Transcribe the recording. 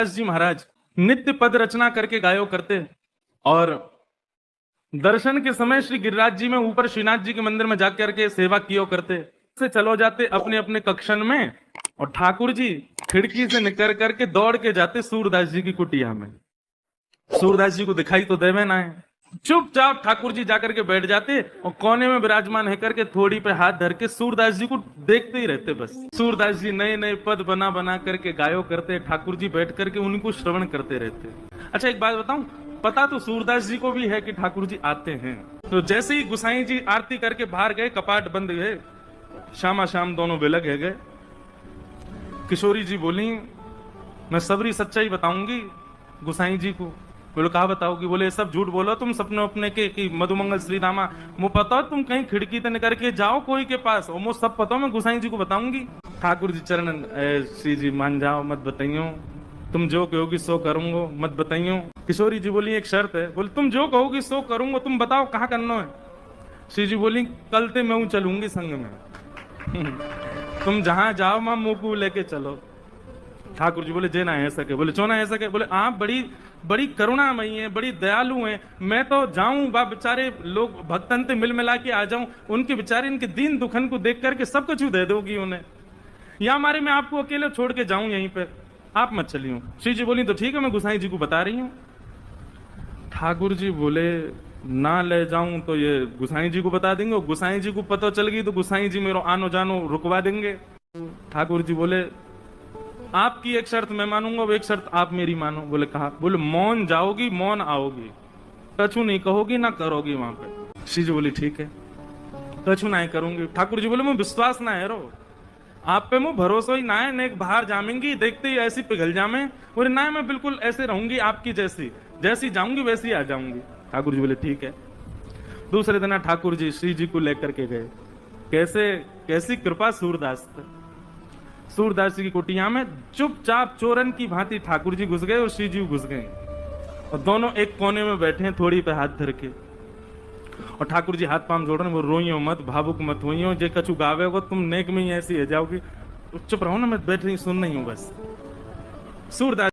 जी महाराज नित्य पद रचना करके गायो करते और दर्शन के समय श्री गिरिराज जी में ऊपर श्रीनाथ जी के मंदिर में जाकर के सेवा कियो करते से चलो जाते अपने अपने कक्षन में और ठाकुर जी खिड़की से निकल करके दौड़ के जाते सूरदास जी की कुटिया में। सूरदास जी को दिखाई तो देवे ना है, चुपचाप ठाकुर जी जाकर के बैठ जाते और कोने में विराजमान है करके थोड़ी पे हाथ धर के सूरदास जी को देखते ही रहते। बस सूरदास जी नए नए पद बना बना करके गायो करते, ठाकुर जी बैठ करके उनको श्रवण करते रहते। अच्छा एक बात बताऊं, पता तो सूरदास जी को भी है कि ठाकुर जी आते हैं। तो जैसे ही गुसाई जी आरती करके बाहर गए, कपाट बंद गए, श्यामा श्याम दोनों बिलग है गए। किशोरी जी बोली मैं सबरी सच्चाई बताऊंगी गुसाई जी को। बोलो कहा बताओगी? बोले सब झूठ बोलो तुम सपने अपने के कि मधुमंगल श्री रामा मु पता तुम कहीं खिड़की तक निकल के जाओ कोई के पास और मुझे सब पता मैं गुसाई जी को बताऊंगी। ठाकुर जी चरण श्री जी मान जाओ मत बताइयो, तुम जो कहोगी सो करूंगा मत बताइयो। किशोरी जी बोली एक शर्त है। बोले तुम जो कहोगी सो करूंगा, तुम बताओ कहाँ करना है। श्री जी बोली कल ते मैं चलूंगी संग में तुम जहां जाओ मां मुंह को लेके चलो। ठाकुर जी बोले जे ना है सके। बोले चो ना है सके? बोले आप बड़ी बड़ी करुणामयी है, बड़ी दयालु हैं, मैं तो जाऊं बा बेचारे लोग भक्तन से मिल मिला के आ जाऊं, उनके बेचारे इनके दीन दुखन को देख करके सब कुछ दे दोगी उन्हें, या हमारे मैं आपको अकेले छोड़ के जाऊं यहीं पे, आप मत चलियो। श्री जी बोली तो ठीक है मैं गुसाई जी को बता रही हूँ। ठाकुर जी बोले ना ले जाऊं तो ये गुसाई जी को बता देंगे, और गुसाई जी को पता चल गई तो गुसाई जी मेरा आनो जानो रुकवा देंगे। ठाकुर जी बोले आपकी एक शर्त मैं मानूंगा, वो एक शर्त आप मेरी मानो। बोले कहा? बोले मौन जाओगी मौन आओगी, कछु नहीं कहोगी ना करोगी वहां पे। श्री जी बोली ठीक है कछु नहीं करूंगी। ठाकुर जी बोले मुझे विश्वास ना है रो, आप पे मुझे भरोसा ही ना है, नेक बाहर जामेंगी देखते ही ऐसी पिघल जामे। बोले ना मैं बिल्कुल ऐसे रहूंगी आपकी जैसी, जैसी जाऊंगी वैसी आ जाऊंगी। ठाकुर जी बोले ठीक है। दूसरे दिन ठाकुर जी श्री जी को लेकर के गए। कैसे कैसी कृपा सूरदास पे। सूरदास जी की कुटिया में चुपचाप चोरन की भांति ठाकुर जी घुस गए और श्री जी घुस गए, और दोनों एक कोने में बैठे हैं थोड़ी पे हाथ धर के, और ठाकुर जी हाथ पांव जोड़ रहे हैं। वो रोइयो मत, भावुक मत होइयो, जे कछु गावे हो तुम नेक में ही ऐसी है जाओगी, चुप रहो ना, मैं बैठ रही सुन नहीं हूं बस। सूरदास